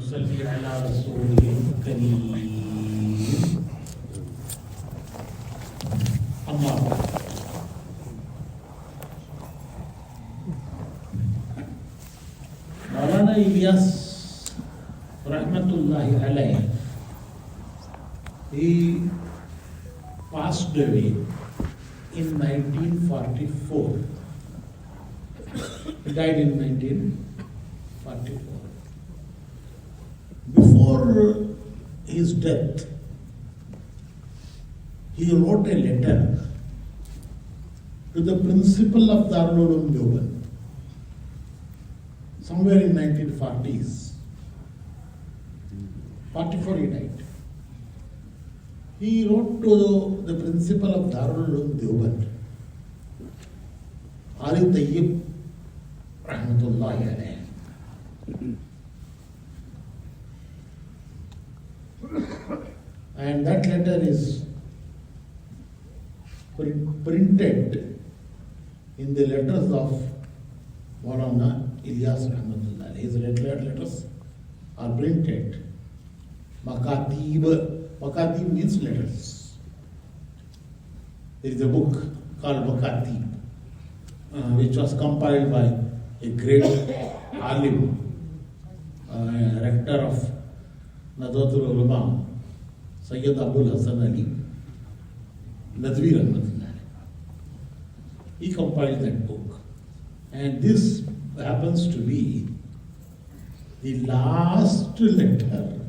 ونصلي على رسوله الكريم أما بعد مولانا Ilyas rahmatullahi alayhi, he passed away in 1944. He died in 1944. Before his death, he wrote a letter to the principal of Darul Uloom Deoband, somewhere in 1940s. 44 he died. He wrote to the principal of Darul Uloom Deoband, Ali Tayyib rahmatullahi alayhi. And that letter is printed in the letters of Maulana Ilyas rahmatullah. His letters are printed. Makatib means letters. There is a book called Makatib, which was compiled by a great alim, rector of Nadwatul Ulama, Sayyid Abul Hasan Ali Nadwi rahmatullah. He compiled that book, and this happens to be the last letter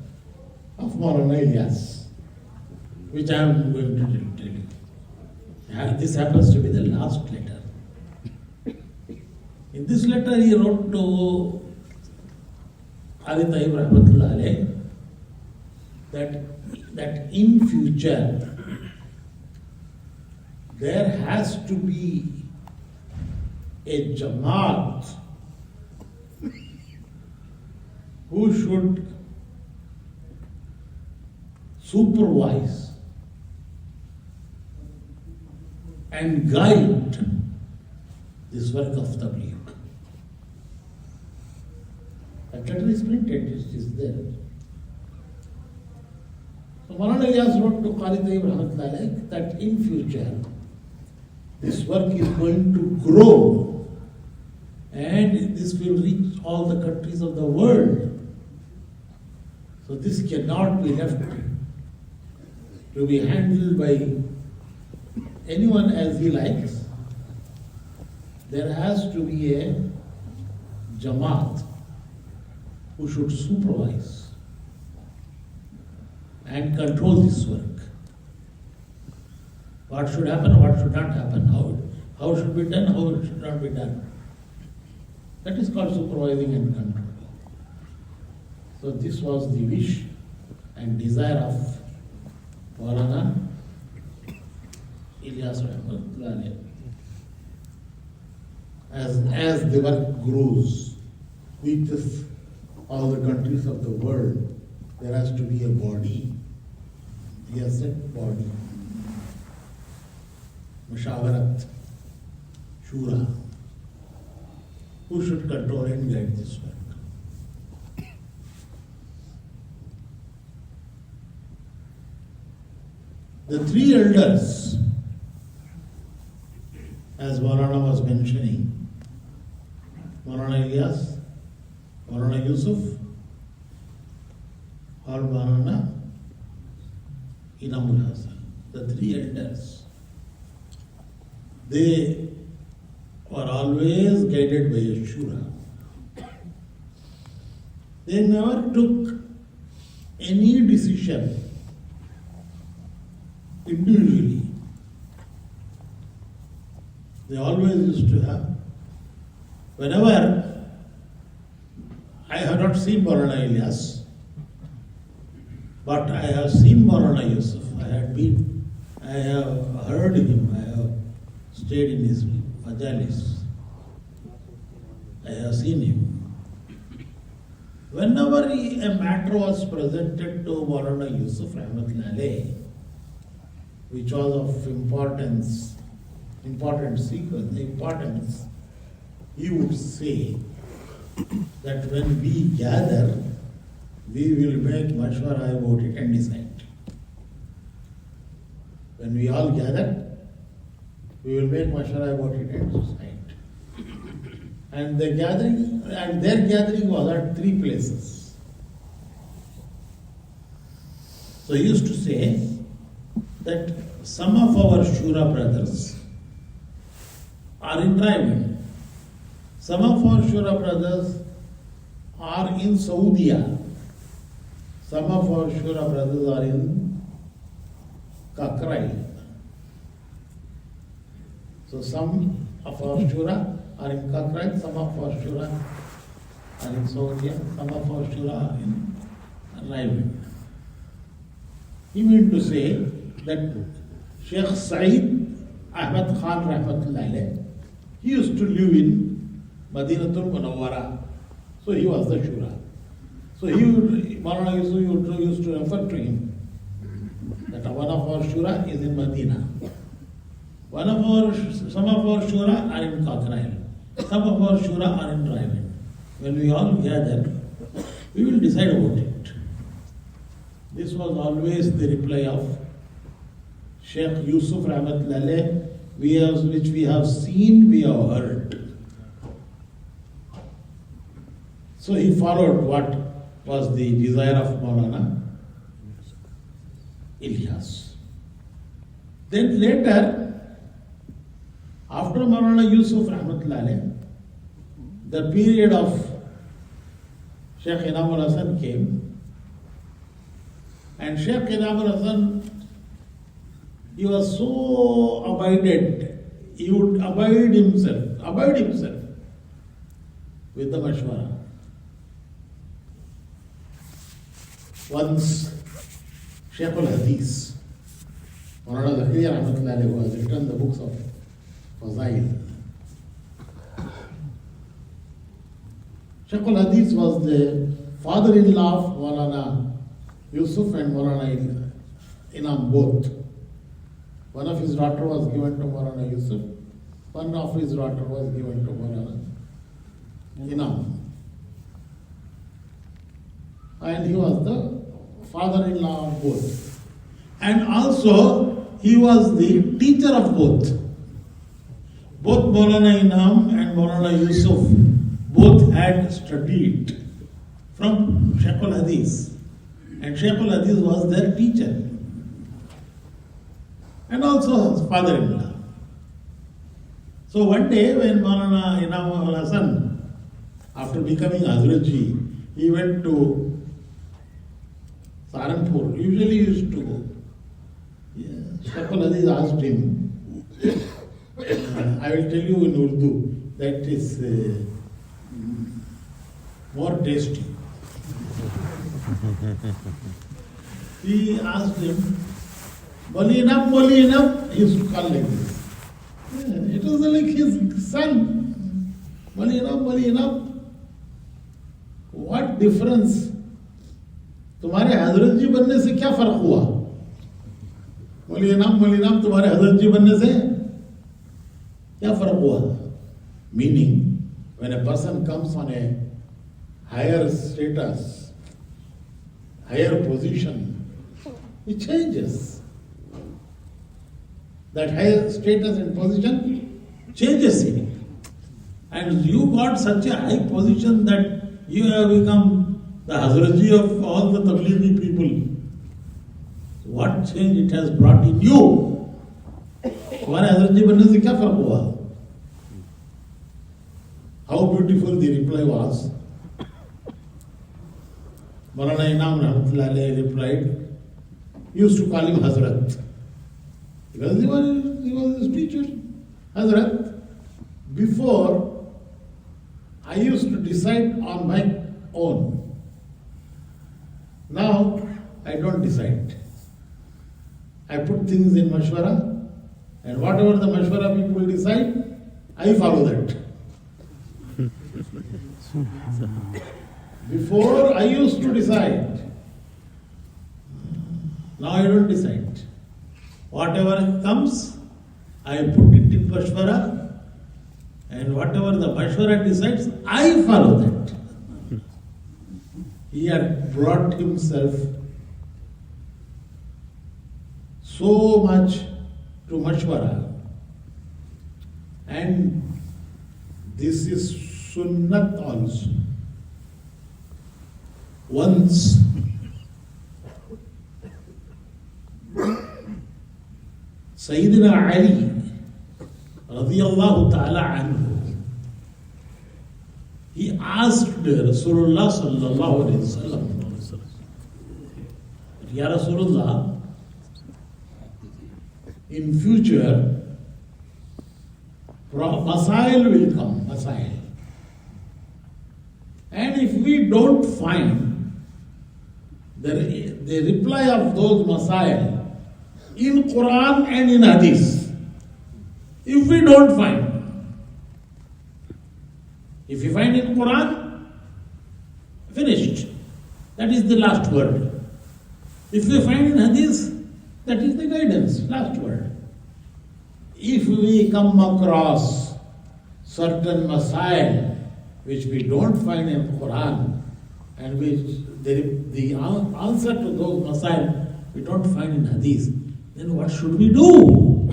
of Maulana Ilyas, which I am going to tell you. This happens to be the last letter. In this letter, he wrote to Ali Tayyib rahmatullah alayhi that in future there has to be a Jamaat who should supervise and guide this work of Tabligh. That letter is printed, it is there. So Maulana Ilyas wrote to Qari Tayyib rahmatullah alayhi that in future this work is going to grow and this will reach all the countries of the world. So this cannot be left to be handled by anyone as he likes. There has to be a Jamaat who should supervise and control this work. What should happen, what should not happen, how it should be done, how it should not be done. That is called supervising and control. So this was the wish and desire of Maulana Ilyas rahmatullah alayhi. As the work grows, reaches all the countries of the world, there has to be a body, a set body, Mushawarat, Shura, who should control and guide this work. The three elders, as Maulana was mentioning, Maulana Ilyas, Maulana Yusuf, or Maulana Inamul Hasan, the three elders, they were always guided by a shura. They never took any decision individually. They always used to have, whenever I have not seen Maulana Ilyas, but I have seen Maulana Yusuf. I have heard him, I have stayed in his majalis. I have seen him. Whenever a matter was presented to Maulana Yusuf rahmatullah alayhi, which was of importance, he would say that when we gather, we will make mashwara about it and decide. When we all gather, we will make mashwara about it and decide. And their gathering was at 3 places. So he used to say that some of our Shura brothers are in Raivan. Some of our Shura brothers are in Saudi. Some of our Shura brothers are in Kakrai. So some of our Shura are in Kakrai, some of our Shura are in Saudi, some of our Shura are in Raivan. He meant to say that Sheikh Saeed Ahmad Khan Rahmatullah Alayh, he used to live in Madinatul Munawwara. So he was the Shura. So Maulana Yusuf used to refer to him that one of our Shura is in Medina. Some of our Shura are in Kakrail. Some of our Shura are in Raivan. When we all gather, we will decide about it. This was always the reply of Sheikh Yusuf Rahmatullah Alayh, which we have seen, we have heard. So he followed what was the desire of Maulana Ilyas. Then later, after Maulana Yusuf Rahmatullah Alayh, the period of Sheikh Inamul Hasan came, and Sheikh Inamul Hasan, he was so abided, he would abide himself with the mashwara. Once, Shaykh al-Hadith, Maulana Zakaria Rahmatullah Alayhi, who has written the books of Fazail. Shaykh al-Hadith was the father-in-law of Maulana Yusuf and Maulana Inam both. One of his daughter was given to Maulana Yusuf, one of his daughter was given to Maulana Inam. And he was the father-in-law of both. And also, he was the teacher of both. Both Maulana Inam and Maulana Yusuf both had studied from Shaykh al-Hadith. And Shaykh al-Hadith was their teacher. And also his father-in-law. So one day when Maulana Inam al-Hasan, after becoming Hazratji, he went to Saharanpur. Usually he used to go. Shaykh al-Hadith asked him, I will tell you in Urdu, that is more tasty. He asked him, Molinam, he used to call like this. It was like his son. Molinam. What difference? तुम्हारे हजरत जी बनने से क्या फर्क हुआ? मोलिनाम तुम्हारे हजरत जी बनने से क्या फर्क हुआ? Meaning, when a person comes on a higher status, higher position, it changes. That higher status and position changes him. And you got such a high position that you have become the Hazratji of all the Tablighi people. What change it has brought in you? तुम्हारे हजरतजी बनने से क्या फर्क हुआ? How beautiful the reply was. Maulana Inam Rahmatullah Alayhi replied, he used to call him Hazrat. Because he was his teacher. Hazrat, before I used to decide on my own. Now I don't decide. I put things in mashwara, and whatever the mashwara people decide, I follow that. Before I used to decide. Now I don't decide. Whatever comes, I put it in mashwara, and whatever the mashwara decides, I follow that. he had brought himself so much to mashwara, and this is sunnat also. Once Sayyidina Ali radiyallahu ta'ala anhu, he asked Rasulullah sallallahu alayhi wasallam, Ya Rasulullah, in future masail will come, masail. And if we don't find the reply of those masail in Quran and in Hadith, if we don't find, if we find in Quran, finished. That is the last word. If we find in Hadith, that is the guidance, last word. If we come across certain masail which we don't find in Quran and which the answer to those masail we don't find in Hadith, then what should we do?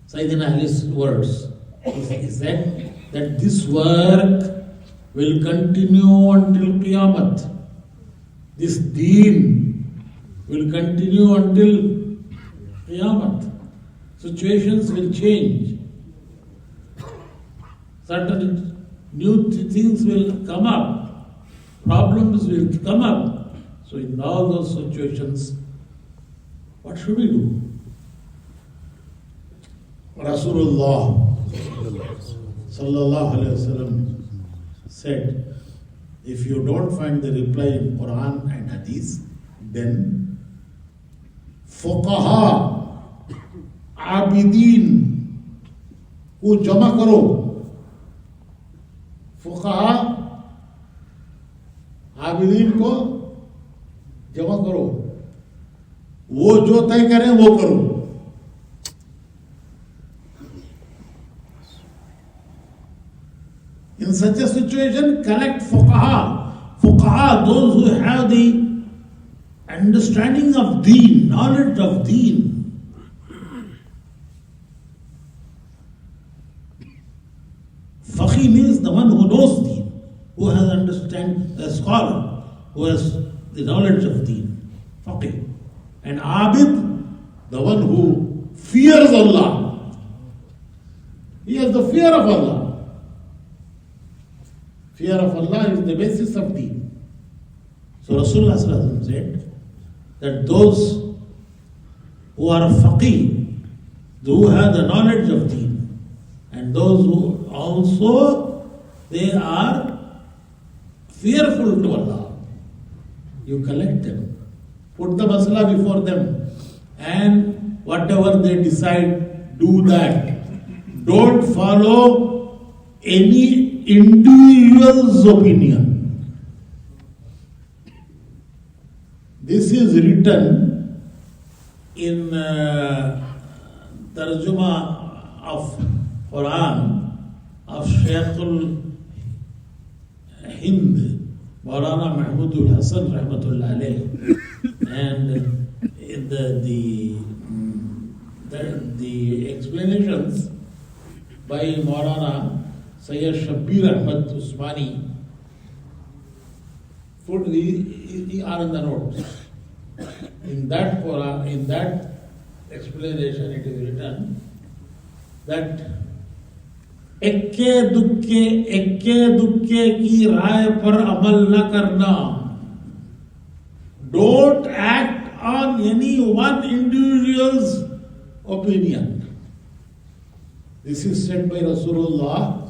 Sayyidina Ali's words, he said that this work will continue until Qiyamah. This deen will continue until Qiyamah. Situations will change. Certain new things will come up. Problems will come up. So in all those situations, what should we do? Rasulullah sallallahu alaihi wasallam said, if you don't find the reply in Quran and Hadith, then fuqaha, abidin को जमा करो. फुकाहा आबिदीन को जमा करो, वो जो तय करें वो करो. In such a situation, collect fuqaha. Fuqaha, those who have the understanding of deen, knowledge of deen. Faqih means the one who knows deen, who has understand, a scholar, who has the knowledge of deen. Faqih. And abid, the one who fears Allah. He has the fear of Allah. Fear of Allah is the basis of deen. So Rasulullah sallallahu alaihi wasallam said that those who are faqih, who have the knowledge of deen, and those who also they are fearful to Allah, you collect them, put the masala before them, and whatever they decide, do that. Don't follow any individual's opinion. This is written in Tarjuma of Quran of Shaykhul Hind, Maulana Mahmudul Hasan Rahmatullah alayh, and the explanations by Maulana Sayyid Shabbir Ahmad Usmani are in the notes. In that Quran, in that explanation, it is written that एक्के दुक्के की राय पर अमल न करना. Don't act on any one individual's opinion. This is said by Rasulullah.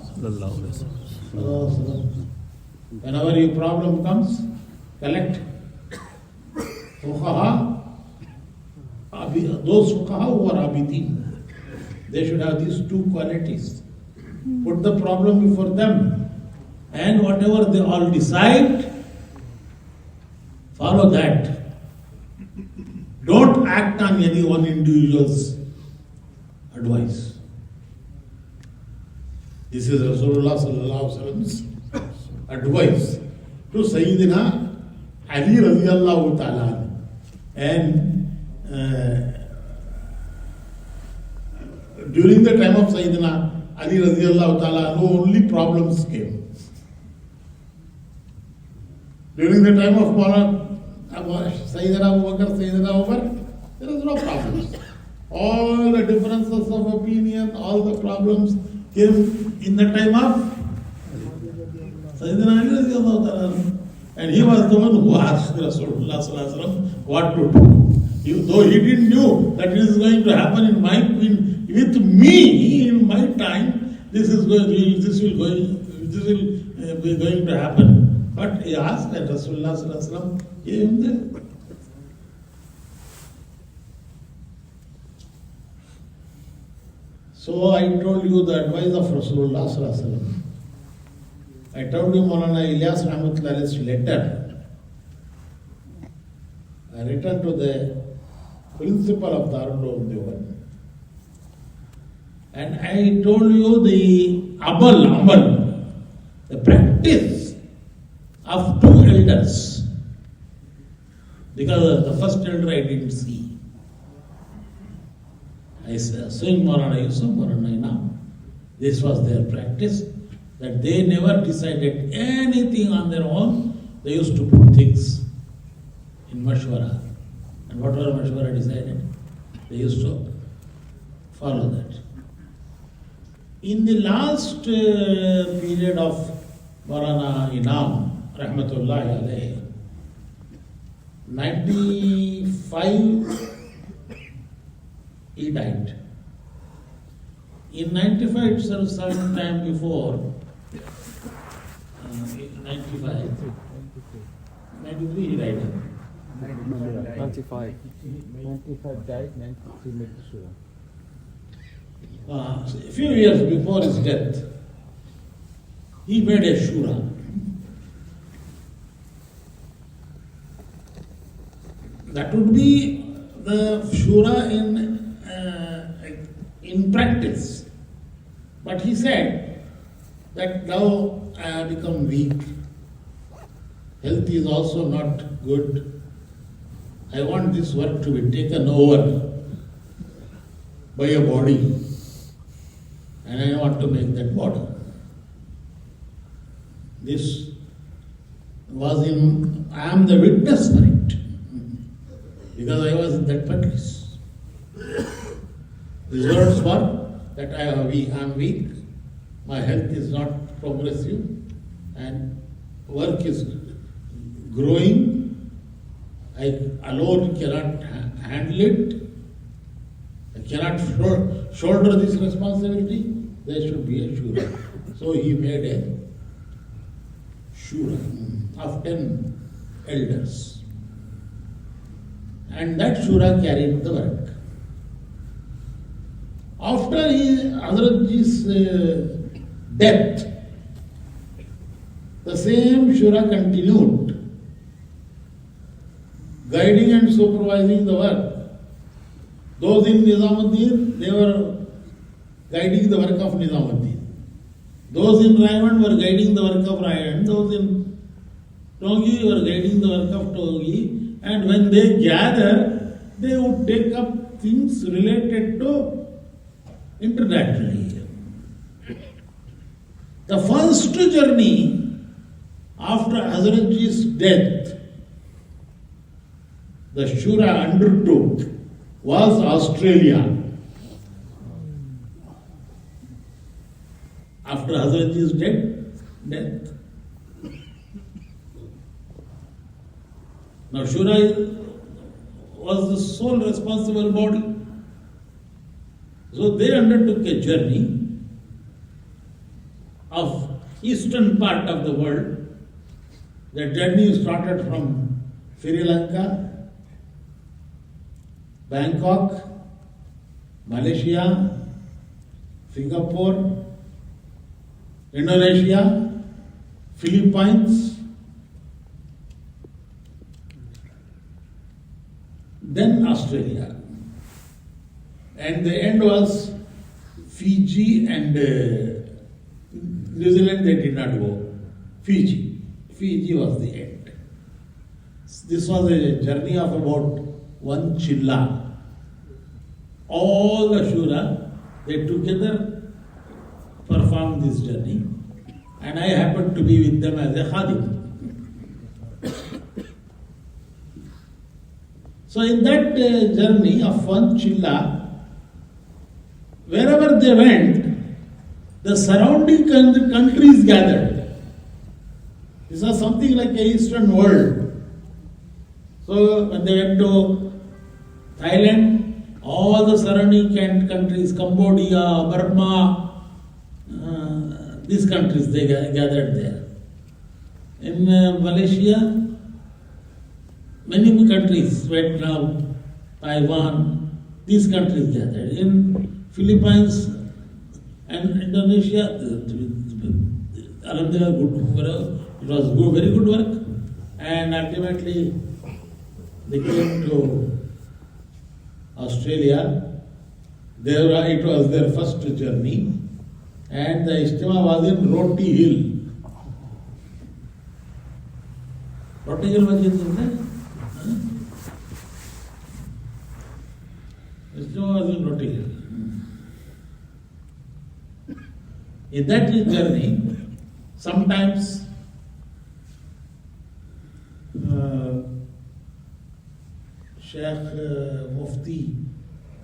Whenever your problem comes, collect fuqaha, those fuqaha who are abidin. They should have these two qualities. Put the problem before them, and whatever they all decide, follow that. Don't act on any one individual's advice. This is Rasulullah sallallahu alaihi wasallam's advice to Sayyidina Ali radiallahu ta'ala. And during the time of Sayyidina Ali radiallahu ta'ala, no only problems came. During the time of Sayyidina Abu Bakr, Sayyidina Umar, there was no problems. All the differences of opinion, all the problems came in the time of Sayyidina Ali radiallahu ta'ala. And he was the one who asked Rasulullah sallallahu alaihi wasallam what to do. Though he didn't know that it is going to happen with me in my time, this will be going to happen. But he asked, and Rasulullah sallallahu alaihi wasallam gave him the. So I told you the advice of Rasulullah sallallahu alaihi wasallam. I told you Maulana Ilyas Rahmatullah's letter, written to the principal of Darul Uloom Deoband. And I told you the amal, the practice of two elders. Because the first elder I didn't see. I said, Sayyid Maulana Yusuf, Maulana Inam. This was their practice. That they never decided anything on their own. They used to put things in mashwara. And whatever mashwara decided, they used to follow that. In the last period of Maulana Inam, Rahmatullahi alayhi, 95, he died. In 95 itself, some time before, 95, 93 he died. 95 died, 93 made Shura. A few years before his death, he made a shura. That would be the shura in practice. But he said that now I have become weak. Health is also not good. I want this work to be taken over by a body. And I want to make that body. This was I am the witness for it. Because I was in that practice. These words were that I am weak, my health is not progressive, and work is growing. I alone cannot handle it. I cannot shoulder this responsibility. There should be a shura. So he made a shura of 10 elders. And that shura carried the work. After Hazratji's death, the same shura continued, guiding and supervising the work. Those in Nizamuddin, they were guiding the work of Nizamuddin. Those in Raivan were guiding the work of Raivan. Those in Tongi were guiding the work of Tongi. And when they gather, they would take up things related to internationally. The first journey after Hazratji's death, the Shura undertook was Australia. After Hazratji's death. Now Shura was the sole responsible body. So they undertook a journey of eastern part of the world. The journey started from Sri Lanka, Bangkok, Malaysia, Singapore, Indonesia, Philippines, then Australia. And the end was Fiji and New Zealand, they did not go. Fiji. Fiji was the end. This was a journey of about 1 chilla. All the Shura, they together performed this journey, and I happened to be with them as a khadim. So in that journey of 1 chilla, wherever they went, the surrounding countries gathered. This was something like a Eastern world. So when they went to Thailand, all the surrounding countries, Cambodia, Burma, these countries, they gathered there. In Malaysia, many countries, Vietnam, Taiwan, these countries gathered. In Philippines and Indonesia, Alhamdulillah, it was very good work. And ultimately, they came to Australia. It was their first journey. And the Ijtima was in Roti Hill. Roti Hill was in there? Ijtima was in Roti Hill. In that journey, sometimes Sheikh Mufti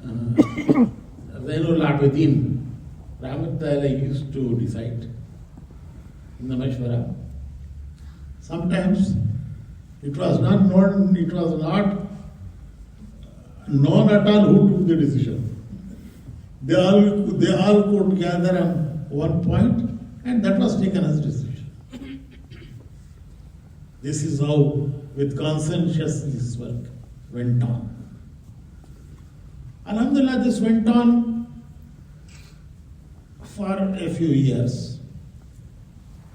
Zainul Abidin Rahmatullahi used to recite in the Mashwara. Sometimes it was not known at all who took the decision. They all could gather on one point, and that was taken as decision. This is how, with consensus, this work went on. Alhamdulillah, this went on for a few years.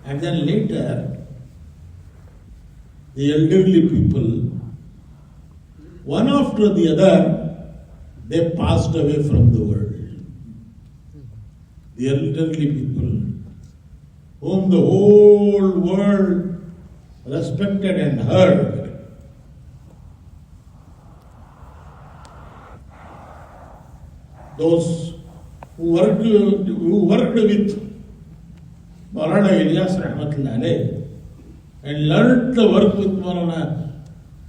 And then later, the elderly people, one after the other, they passed away from the world. The elderly people, whom the whole world respected and heard, those who worked with Maulana Ilyas Rahmatullahi alayhi and learned the work with Maulana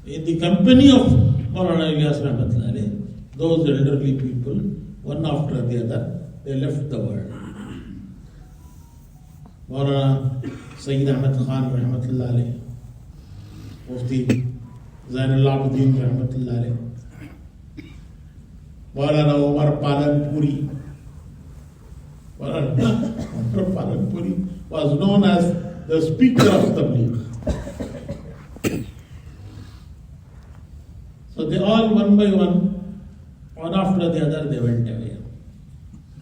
in the company of Maulana Ilyas Rahmatullahi alayhi, those elderly people, one after the other, they left the world. Maulana Sayyid Ahmad Khan Rahmatullahi alayhi, Mufti Zainul Abidin Rahmatullahi alayhi, Maulana Umar Palanpuri. Maulana Umar Palanpuri was known as the speaker of Tabligh. So they all, one by one after the other, they went away,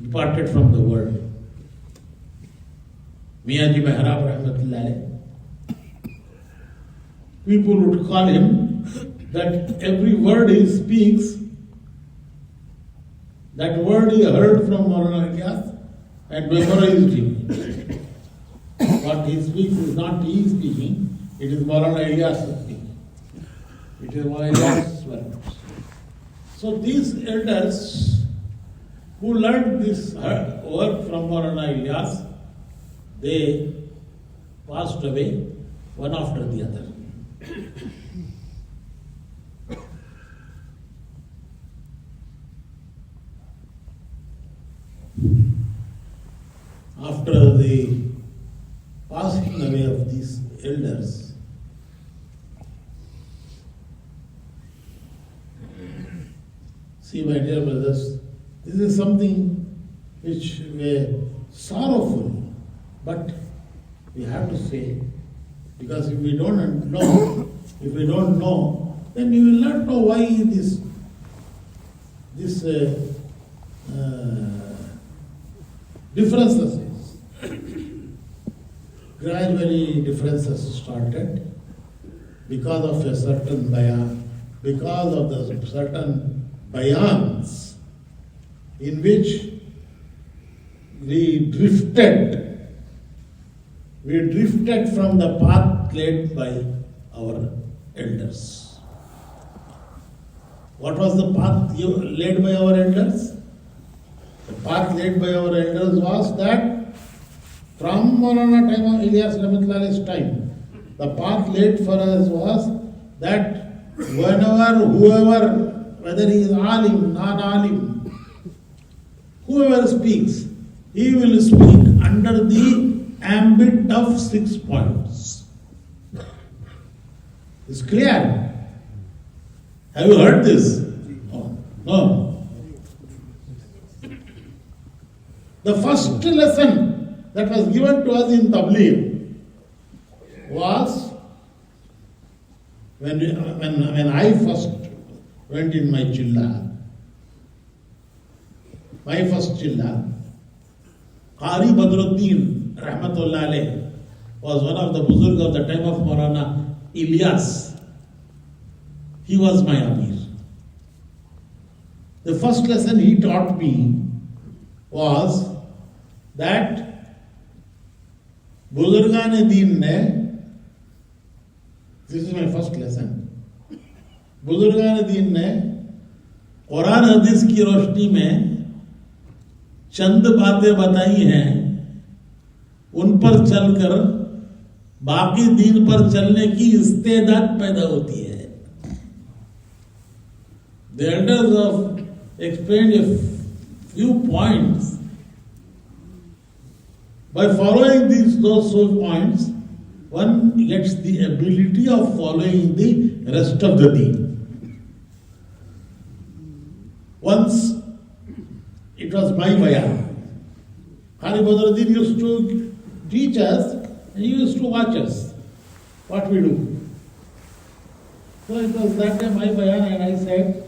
departed from the world. Miyaji Mehrab Rahmatullahi alayhi, people would call him that every word he speaks, that word he heard from Maulana Ilyas and memorized him. What he speaks is not he speaking, it is Maulana Ilyas speaking. It is Maulana Ilyas' words. So these elders who learned this work from Maulana Ilyas, they passed away one after the other. After the passing away of these elders, see, my dear brothers, this is something which were sorrowful, but we have to say, because if we don't know, then we will not know why this differences is. Gradually differences started because of a certain bayaan, because of the certain bayans in which we drifted we drifted from the path laid by our elders. What was the path laid by our elders? The path laid by our elders was that from Maulana time of Ilyas Rahmatullah's time, the path laid for us was that whoever, whether he is alim, non-alim, whoever speaks, he will speak under the ambit of 6 points. It's clear. Have you heard this? No. The first lesson that was given to us in Tabligh was when I first went in my chilla. My first chilla, Qari Badruddin Rahmatullah alayh was one of the Buzurg of the time of Maulana Ilyas. He was my Amir. The first lesson he taught me was that Buzurgan-e-Deen ne, this is my first lesson, Buzurgan-e-Deen ne Quran Hadith की रोशनी में चंद बातें बताई हैं, उन पर चलकर बाकी दीन पर चलने की इस्तेदाद पैदा होती है. The elders have explained a few points. By following those points, one gets the ability of following the rest of the deen. Once it was my Bayaan. Qari Badruddin used to teach us and he used to watch us, what we do. So it was that day my Bayaan and I said,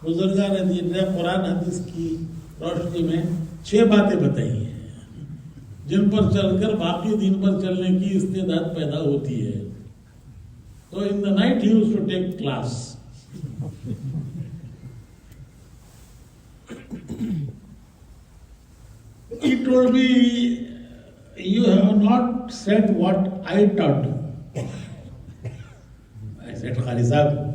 Buzurgan-e-Deen ne Quran Hadith की रोशनी में 6 बातें बताई हैं, जिन पर चलकर बाकी दीन पर चलने की इस्तेदाद पैदा होती है. So in the night he used to take class. He told me, you have not said what I taught you. I said, Qari Sahab,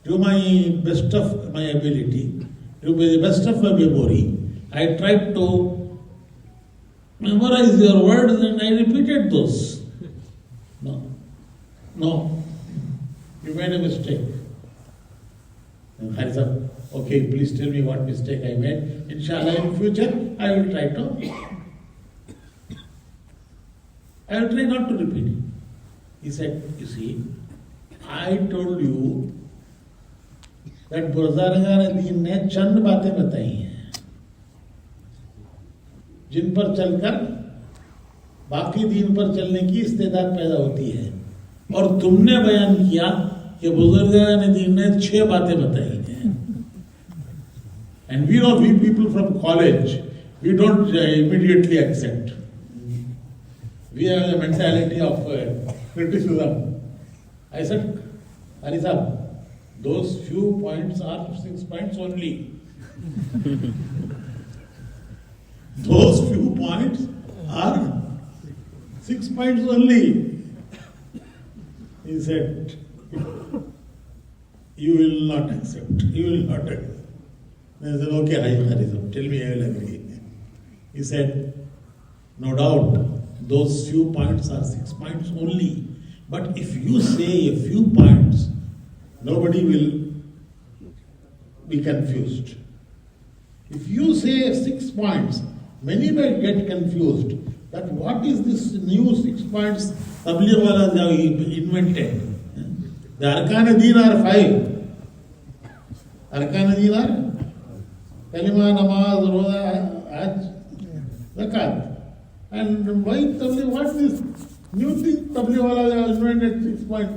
to my best of my ability, to the best of my memory, I tried to memorize your words and I repeated those. No, you made a mistake. And Qari Sahab, okay, please tell me what mistake I made. Inshallah, in future, I will try not to repeat it. He said, you see, I told you that Buzurgan-e-Deen ने चंद बातें बताई हैं, जिन पर चलकर बाकी दीन पर चलने की इस्तेदाद पैदा होती है. और तुमने बयान किया कि बुजुर्गान-ए-दीन ने 6 बातें बताई हैं. And we people from college, we don't immediately accept. We have a mentality of criticism. I said, Qari Sahab, those few points are 6 points only. Those few points are 6 points only. He said, you will not accept. I said, okay, Qari Sahab, tell me, I will agree. He said, no doubt, those few points are 6 points only. But if you say a few points, nobody will be confused. If you say 6 points, many will get confused that what is this new 6 points Tabligh walas have invented. The Arkan-e-Deen are 5. Arkan-e-Deen are Kalima, Namaz, Roza, Hajj, Zakat. And why Tabligh, what is this new thing Tabligh walas have invented 6 points?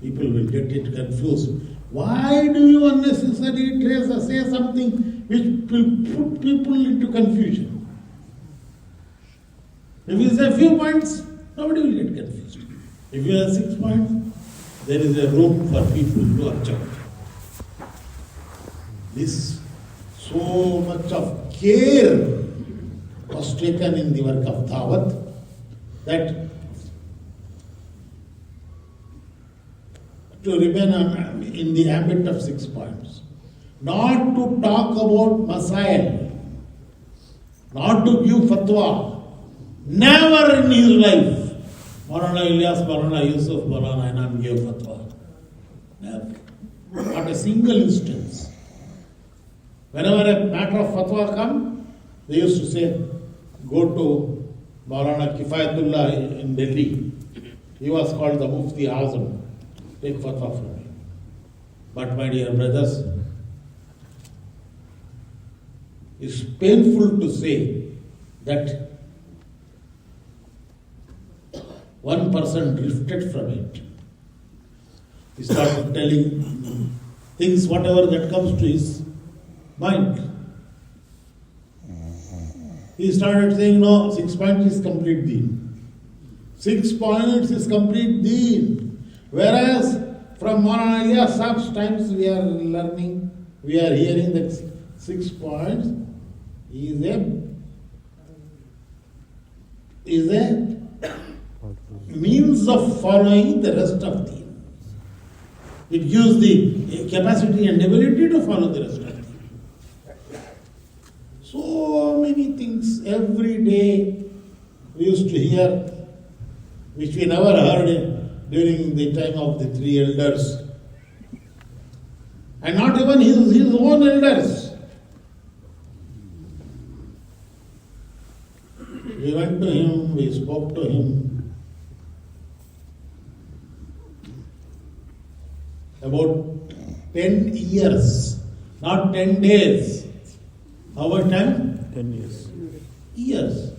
People will get it confused. Why do you unnecessarily say something which will put people into confusion? If you say a few points, nobody will get confused. If you have 6 points, there is a room for people to observe. This so much of care was taken in the work of Dawat that to remain in the ambit of 6 points. Not to talk about masail, not to give fatwa. Never in his life, Maulana Ilyas, Maulana Yusuf, Maulana Anam gave fatwa. Never. Not a single instance. Whenever a matter of fatwa come, they used to say, go to Maulana Kifayatullah in Delhi. He was called the Mufti Azam. Take fatwa from him. But my dear brothers, it's painful to say that one person drifted from it. He started telling things, whatever that comes to his mind. He started saying, no, 6 points is complete deen. 6 points is complete deen. Whereas from Maulana Ilyas Sahab's times we are learning, we are hearing that 6 points is a means of following the rest of deen. It gives the capacity and ability to follow the rest of deen. So many things every day we used to hear, which we never heard during the time of the 3 elders. And not even his own elders. We went to him, we spoke to him about 10 years, not 10 days. How much time? 10 years. Years.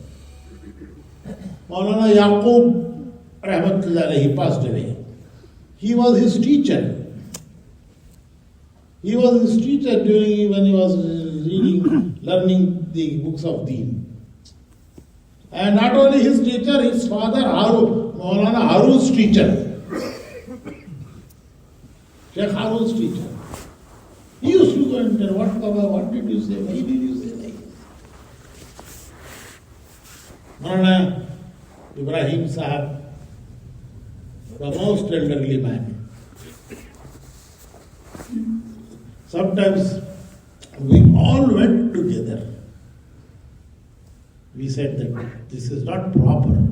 Maulana Yaqub Rahmatullah alayhi passed away. He was his teacher. He was his teacher during when he was reading, learning the books of Deen. And not only his teacher, his father Harun, Maulana Harun's teacher. Sheikh Harun's teacher. He used to go and tell, what did you say? Why did you say like this? Maulana Ibrahim Sahab, the most elderly man. Sometimes we all went together. We said that this is not proper,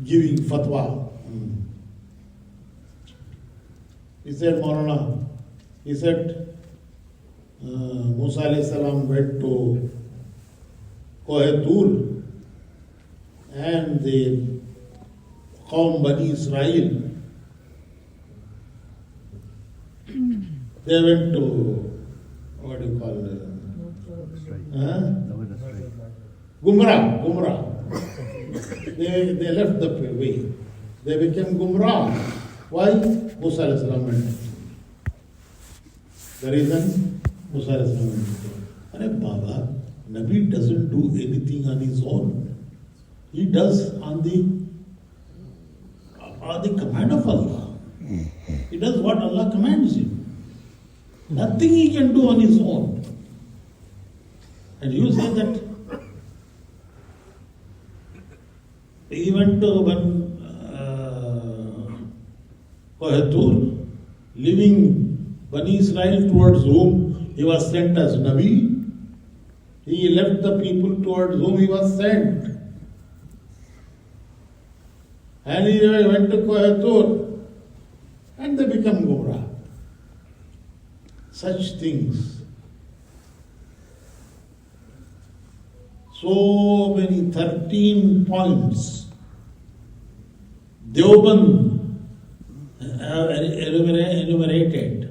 giving fatwa. He said, Maulana, he said, Musa alayhi salam went to Kohetur and the Qawm Bani Israel. They went to, what do you call it? Gumrah. They left the way. They became Gumrah. Why? Musa alayhi salam went. The reason? Musa alayhi salam went. Arey Baba, Nabi doesn't do anything on his own. He does on the command of Allah. He does what Allah commands him. Nothing he can do on his own. And you say that he went to Kohetur, leaving Bani Israel towards whom he was sent as Nabi. He left the people towards whom he was sent. And he went to Kohetur and they become Gumrah. Such things. So many 13 points. Deoband enumerated.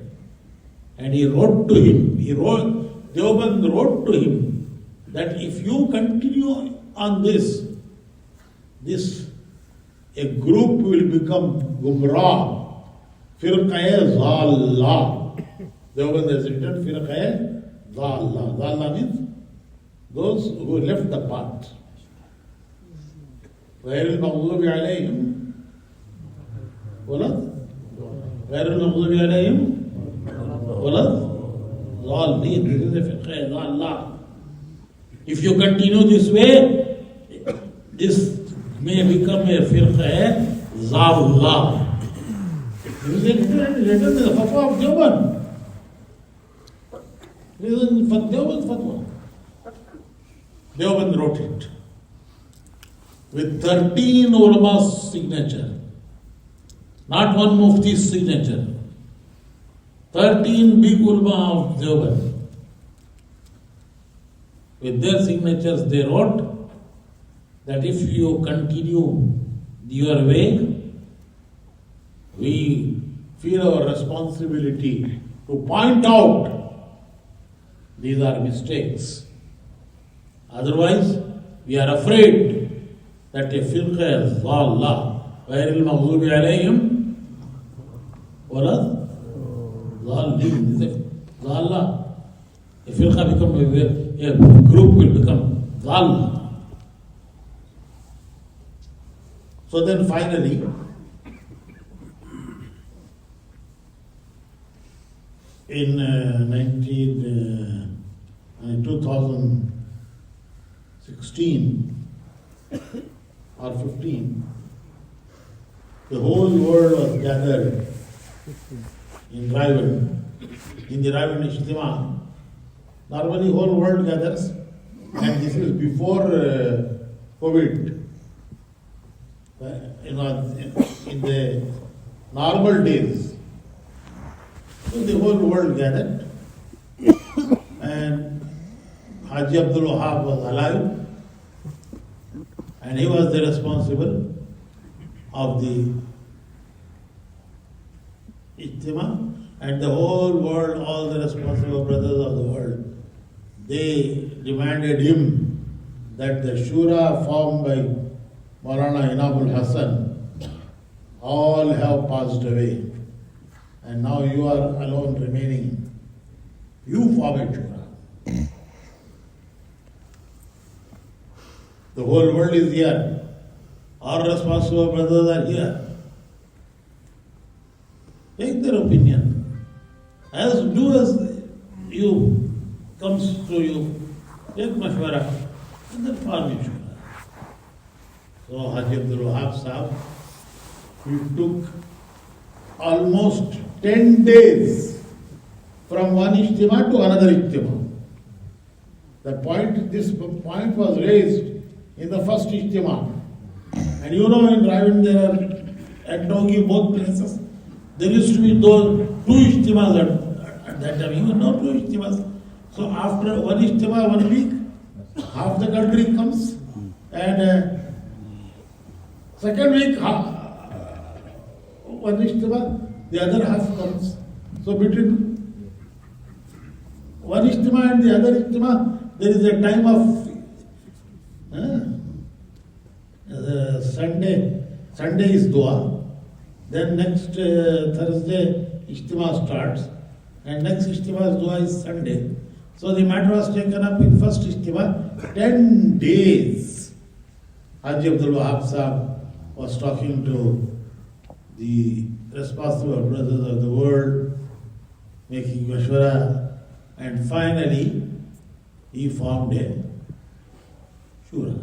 And he wrote to him, Deoband wrote to him that if you continue on this, a group will become Gumrah, Firqaye Zallah. Deoband has written Firqaye Zallah. Zallah means those who left the path. غير المغضوب عليهم ولا غير المغضوب عليهم ولا ضالين. This is the fiqh ضالة. If you continue this way, this may become a fiqh ضالة. is written in the fatwa of Deoban. It is in Deoban's fatwa. Deoban wrote it with 13 ulama's signature, not one mufti's signature. 13 big ulama of Deoban. With their signatures, they wrote that if you continue your way, we feel our responsibility to point out these are mistakes. Otherwise, we are afraid that a firqa is Allah, ghayril maghdubi alayhim wala dhalin. Allah, a firqa become a group will become dhal. So then finally, in 2016 or 15, the whole world was gathered in Raivan, in the Raivan Ijtima. Normally, whole world gathers, and this is before COVID. In the normal days, so the whole world gathered, and Haji Abdul Wahab was alive, and he was the responsible of the Ijtima, and the whole world, all the responsible brothers of the world, they demanded him that the Shura formed by Maulana Inamul Hassan all have passed away, and now you are alone remaining. You form a Shura. The whole world is here. Our responsible brothers are here. Take their opinion. Do as you comes to you. Take mashwara and then form a Shura. So Haji Abdul Wahab Sahab, he took almost 10 days from one ijtima to another ijtima. This point was raised in the first ijtima. And you know, in Raivan there are at Dogi, both places, there used to be those two ijtimas at that time. You know, two ijtimas. So after one ijtima, 1 week, half the country comes, and second week, one ijtima, the other half comes. So between one ijtima and the other ijtima, there is a time of Sunday is dua, then next Thursday ijtima starts, and next ijtima's dua is Sunday. So the matter was taken up in first ijtima, 10 days. Haji Abdul Wahab Sahab was talking to the responsible brothers of the world, making mashwara, and finally he formed a Shura.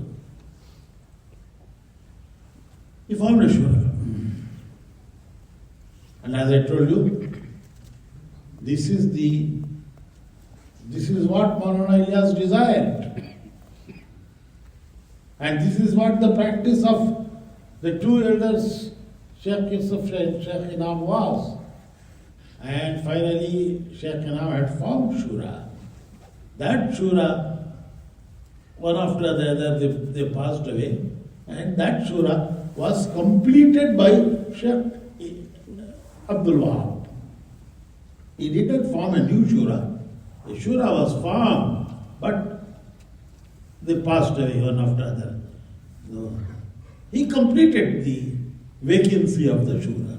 He formed a Shura. And as I told you, this is what Maulana Ilyas desired. And this is what the practice of the two elders, Sheikh Yusuf and Sheikh Inam was. And finally, Sheikh Inam had formed Shura. That Shura, one after the other, they passed away. And that Shura was completed by Sheikh Abdul Wahab. He didn't form a new Shura. The Shura was formed, but they passed away one after the other. So, he completed the vacancy of the Shura.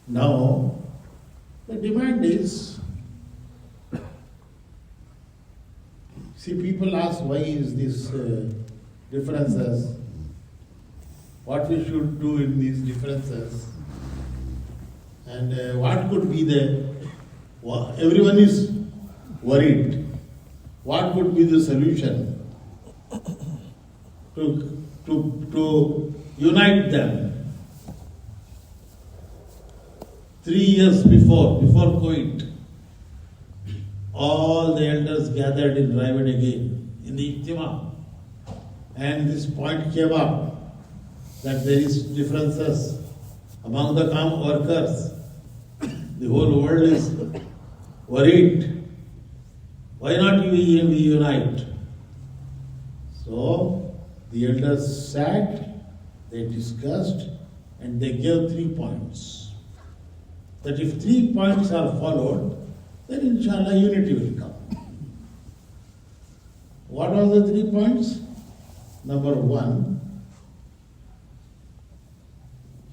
Now, the demand is, see, people ask why is this differences, what we should do in these differences, and what could be everyone is worried. What could be the solution to unite them? 3 years before COVID, all the elders gathered in Raived again in the Ijtima, and this point came up that there is differences among the camp workers. The whole world is worried. Why not we unite? So the elders sat, they discussed, and they gave 3 points. That if 3 points are followed, then inshallah unity will come. What are the 3 points? Number 1,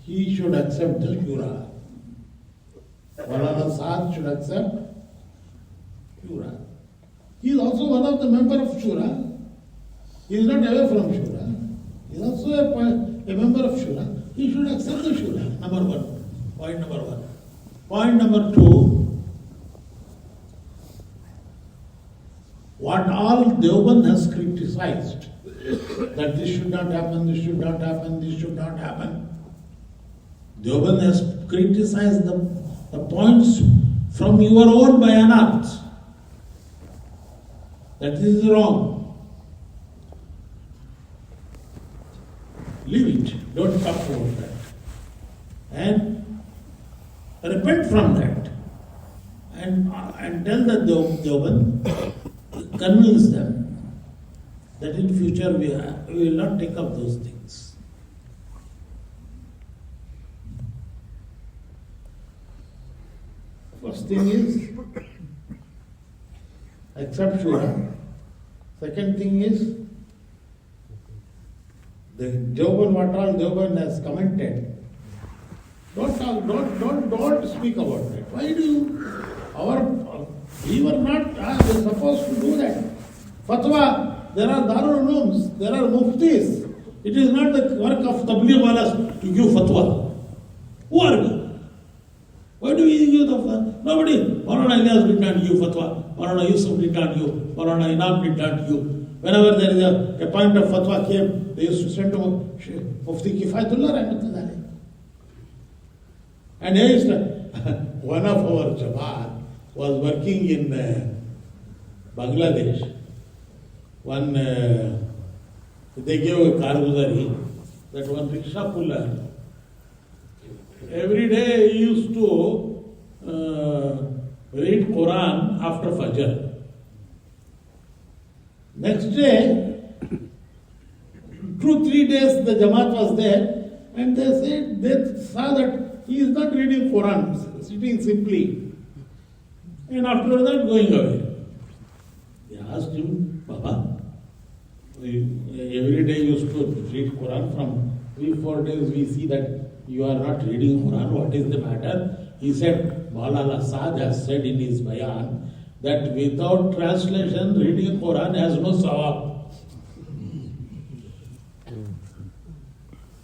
he should accept the Shura. Maulana Sahab should accept Shura. He is also one of the members of Shura. He is not away from Shura. He is also a member of Shura. He should accept the Shura. Number 1. Point number 1. Point number 2. What all Deoband has criticized, that this should not happen, this should not happen, this should not happen. Deoband has criticized the points from your own bayanat. That this is wrong. Leave it. Don't talk about that. And repent from that. And tell the Deoband, convince them that in future we will not take up those things. First thing is accept Shura. Second thing is the Deoband, what all Deoband has commented. Don't speak about that. Why do you? We were not supposed to do that. Fatwa, there are Darul Ulooms, there are Muftis. It is not the work of Tabligh walas to give fatwa. Who are we? Why do we give the fatwa? Nobody. Maulana Ilyas did not give fatwa. Maulana Yusuf did not give. Maulana Inam did not give. Whenever there is a point of fatwa came, they used to send to Mufti Kifayatullah Rahmatullah Alayhi. And here is one of our Jamaat was working in Bangladesh. They gave a karguzari, that one rickshaw puller. Every day he used to read Quran after Fajr. Next day, 2-3 days the Jamaat was there, and they saw that he is not reading Quran, sitting simply. And after that, going away. They asked him, Baba, every day you used to read Quran, from 3-4 days we see that you are not reading Quran, what is the matter? He said, Maulana Sahab has said in his Bayaan that without translation, reading Quran has no sawab.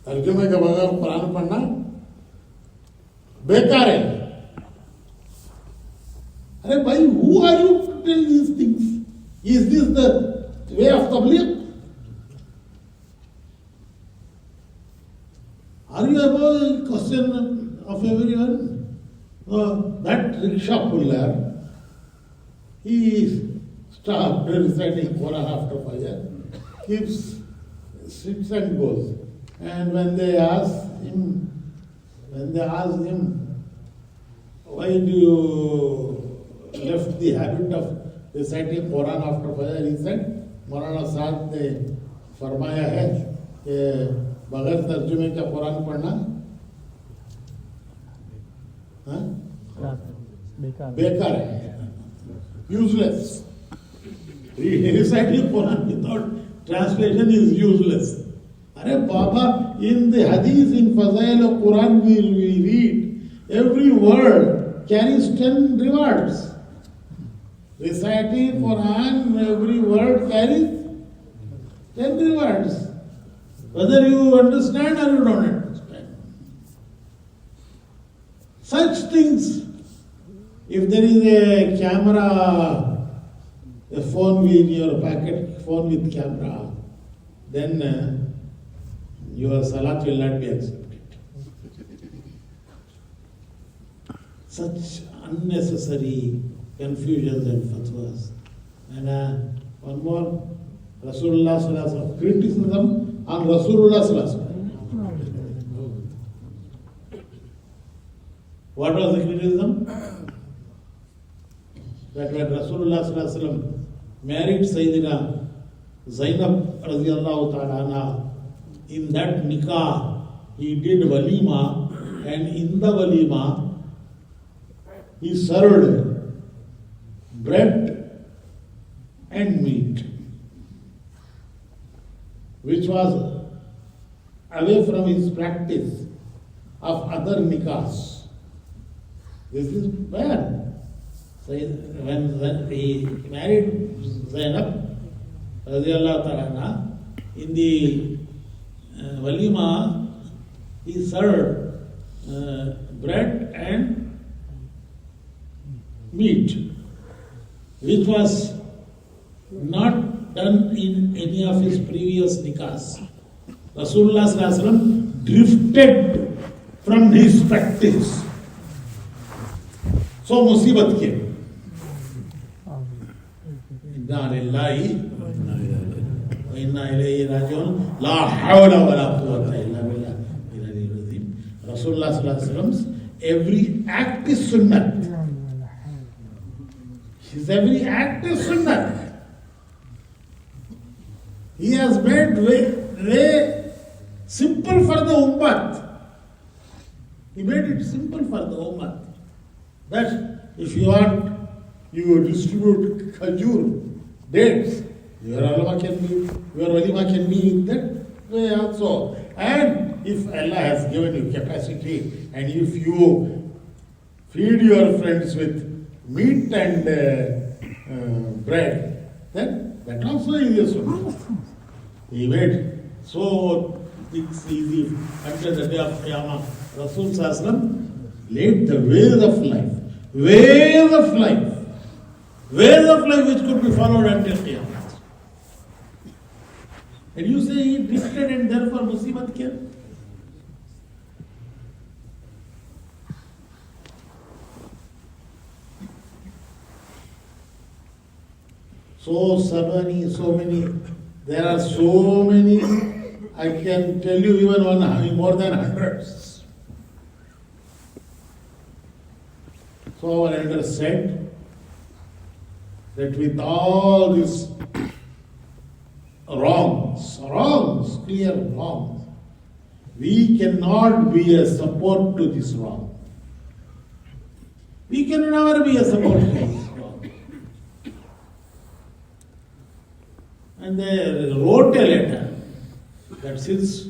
तर्जुमे के बगैर कुरान पढ़ना बेकार है. अरे भाई, who are you to tell these things? Is this the way of Tabligh? Are you above the question of everyone? That rickshaw puller, he stopped reciting Quran after Fajr, sits and goes. And when they asked him, why do you left the habit of reciting Quran after Fajr, he said, Maulana Sahab ने फरमाया है कि बगैर तर्जुमे का कुरान पढ़ना बेकार है, useless. Reciting Quran without translation is useless. Arey Baba, in the hadith in Fazail of Quran we read, every word carries 10 rewards. Reciting Quran, every word carries 10 rewards. Whether you understand or you don't understand. Such things, if there is a camera, a phone with your pocket, phone with camera, then your salat will not be accepted. such unnecessary confusions and fatwas. And one more, Rasulullah Sallallahu Alaihi Wasallam, criticism on Rasulullah Sallallahu Alaihi Wasallam. What was the criticism? That when Rasulullah Sallallahu Alaihi Wasallam married Sayyidina Zainab radiallahu ta'ala anha, in that nikah he did walima, and in the walima he served bread and meat, which was away from his practice of other nikahs. This is bad. So when he married Zainab radiallahu ta'ala anha, in the walima he served bread and meat, which was not done in any of his previous nikahs. Rasulullah Sallallahu Alaihi Wasallam drifted from his practice. So musibat came. Inna lillahi wa inna ilayhi raji'un. La hawla wa la quwwata illa billah. Rasulullah Sallallahu Alaihi Wasallam's every act is sunnah. His every act is sunnah. He has made way simple for the Ummati. He made it simple for the Ummati. That if you want, you distribute khajur, dates, your walima can be in that way also. And if Allah has given you capacity, and if you feed your friends with meat and bread, then that also is a sunnah. He made so it's easy until the day of Qiyamah. Rasul Sallallahu Alaihi Wasallam laid the ways of life which could be followed until Qiyamah. And you say he drifted and therefore musibat came. So many, there are so many, I can tell you even more than hundreds. So our elders said that with all these wrongs, clear wrongs, we cannot be a support to this wrong. We can never be a support to this wrong. And they wrote a letter that since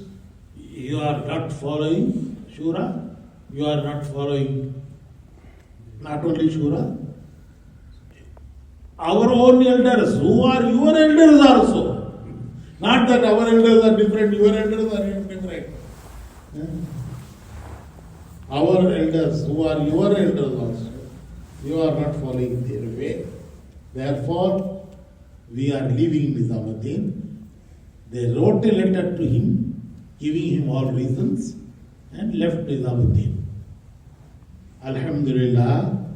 you are not following Shura, you are not following not only Shura, our own elders, who are your elders also. Not that our elders are different, your elders are different. Our elders, who are your elders also, you are not following their way. Therefore, we are leaving Nizamuddin. They wrote a letter to him, giving him all reasons, and left Nizamuddin. Alhamdulillah,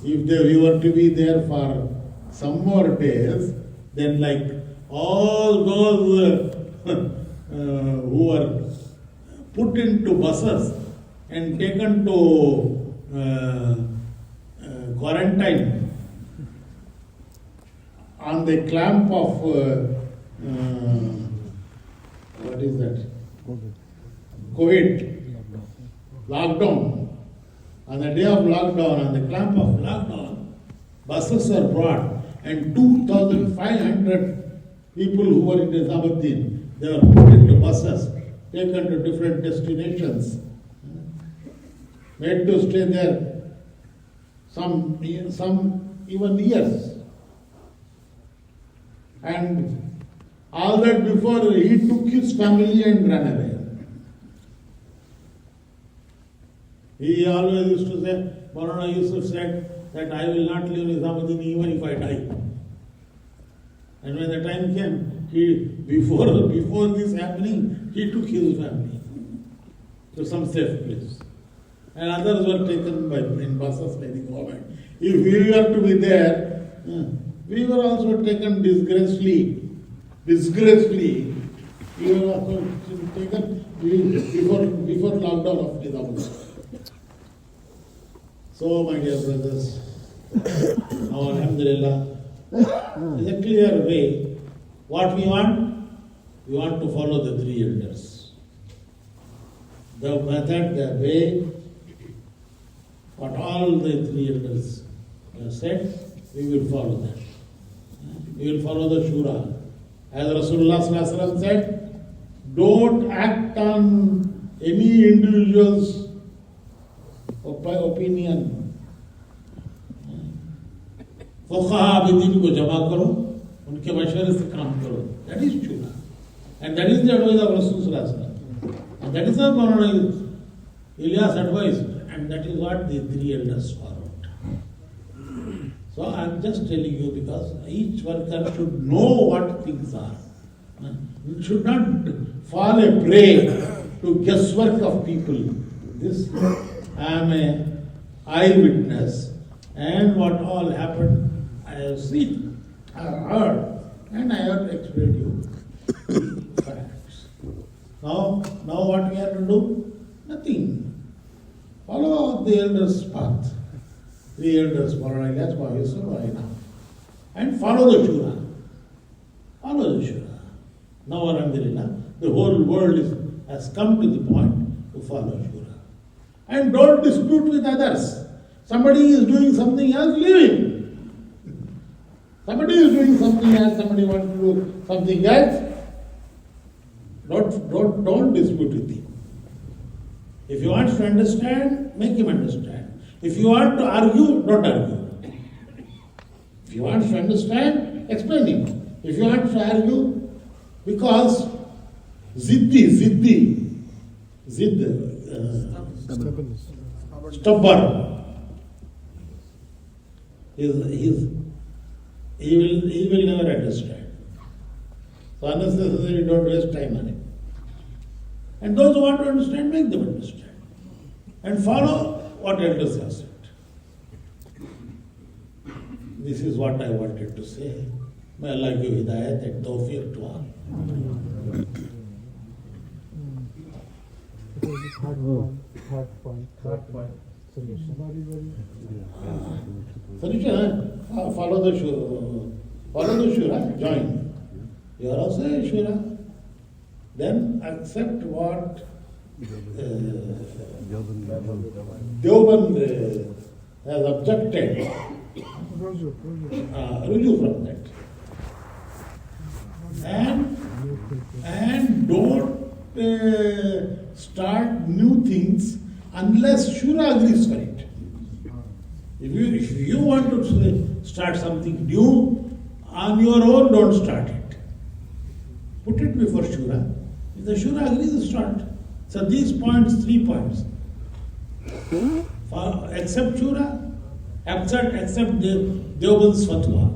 if we were to be there for some more days, then like all those who were put into buses and taken to quarantine on the clamp of what is that? COVID. Lockdown. On the day of lockdown, on the clamp of lockdown, buses were brought, and 2,500 people who were in Nizamuddin, they were put into buses, taken to different destinations, made to stay there some even years. And all that before he took his family and ran away. He always used to say, Maulana Yusuf said that I will not leave Nizamuddin even if I die. And when the time came, before this happening, he took his family to some safe place. and others were taken in buses by the government. If we were to be there, we were also taken disgracefully. Disgracefully, we were also taken before lockdown of 2000. So, my dear brothers, now Alhamdulillah, is a clear way. What we want? We want to follow the three elders. The method, the way, what all the three elders have said, we will follow that. We will follow the Shura. As Rasulullah Sallallahu Alaihi Wasallam said, don't act on any individual's opinion. फुक़हा बिदीन को जमा करो, उनके मशवरे से काम करो. That is Shura. And that is the advice of Rasulullah Sallallahu Alaihi Wasallam. And that is how Maulana Ilyas advised. And that is what the three elders followed. So I am just telling you because each worker should know what things are. You should not fall a prey to guesswork of people. This, I am an eyewitness, and what all happened, I have seen, I have heard, and I have explained you facts. Now what we have to do? Nothing. Follow the elders' path. The elders, and follow the Shura. Follow the Shura. Now, Alhamdulillah, the whole world has come to the point to follow Shura. And don't dispute with others. Somebody is doing something else, leave him. Somebody is doing something else, somebody wants to do something else. Don't dispute with him. If you want to understand, make him understand. If you want to argue, don't argue. If you want to understand, explain him. If you want to argue, because stubborn, he will never understand. So unnecessarily don't waste time on him. And those who want to understand, make them understand. And follow what elders have said. This is what I wanted to say. May Allah give hidayat and tawfiq to all. Third point. Solution. Solution, follow the Shura, join. You are also a Shura. Then accept what Deoband has objected. Ruju from that. And don't start new things unless Shura agrees for it. If you want to start something new on your own, don't start it. Put it before Shura. If the Shura agrees, start. So these points, 3 points. Accept Shura, accept Deoband's fatwa.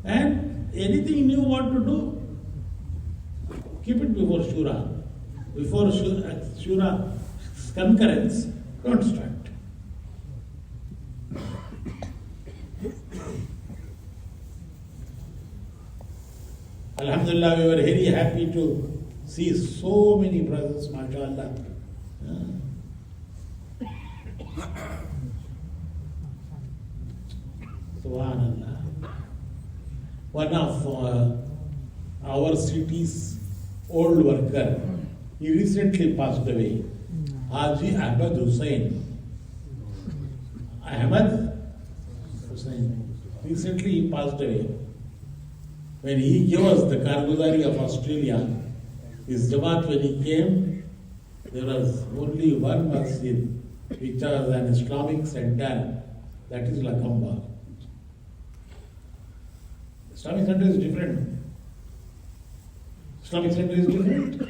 And anything you want to do, keep it before Shura. Before Shura concurrence, don't start. Alhamdulillah, we were very happy to see so many brothers, mashallah. Subhanallah. One of our city's old worker, he recently passed away. Haji Ahmad Hussain. Recently he passed away. When he gave us the Karguzari of Australia, his Jamaat, when he came, there was only one masjid, which was an Islamic center, that is Lakamba. Islamic center is different. Islamic center is different.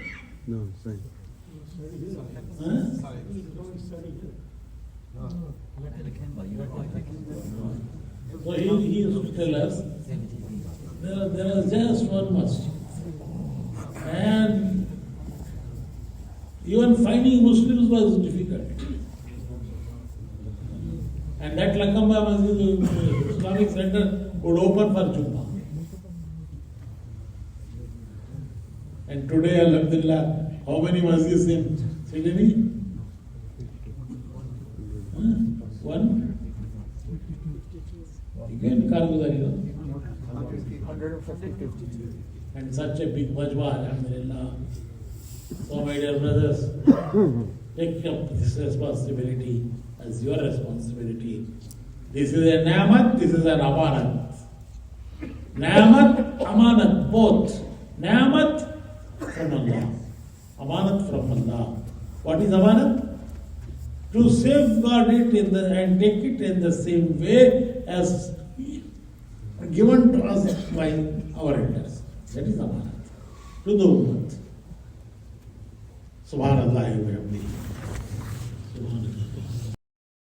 No, same. So he used to tell us, there is just one masjid. And Even finding Muslims was difficult. And that Lakamba Masjid, Islamic Center, would open for Jummah. And today, Alhamdulillah, how many masjids in Sydney? One? Again, Karguzari, no? 150. And such a big majma, Alhamdulillah. So, my dear brothers, take up this responsibility as your responsibility. This is a ni'mat, this is an amanat. Ni'mat, amanat, both. Ni'mat from Allah. Amanat from Allah. What is amanat? To safeguard it and take it in the same way as given to us by our elders. That is amanat. To the ummah. Subhanallah wa bihamdihi.